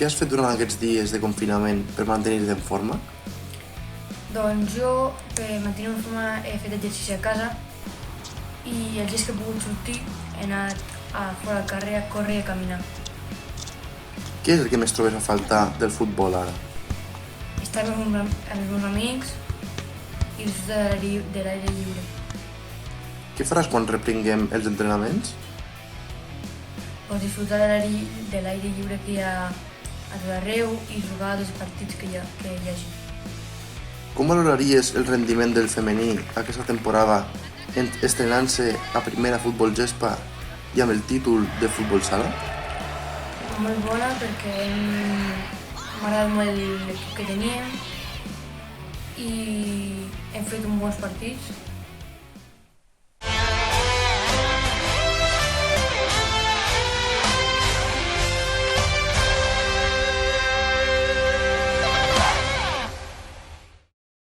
Què has fet durant aquests dies de confinament per mantenir-te en forma? Doncs jo, per mantenir-me en forma, he fet exercici a casa i els dies que he pogut sortir he anat a fora al carrer a córrer i a caminar. Què és el que més trobes a faltar del futbol ara? Estar amb els meus amics i disfrutar de l'aire lliure. Què faràs quan reprenguem els entrenaments? Doncs disfrutar de l'aire lliure que hi ha a tot arreu i jugar als partits que hi hagi. Com valoraries el rendiment del femení aquesta temporada estrenant-se a primera futbol gespa i amb el títol de futbol sala? Molt bona perquè m'ha agradat molt l'equip que teníem i hem fet uns bons partits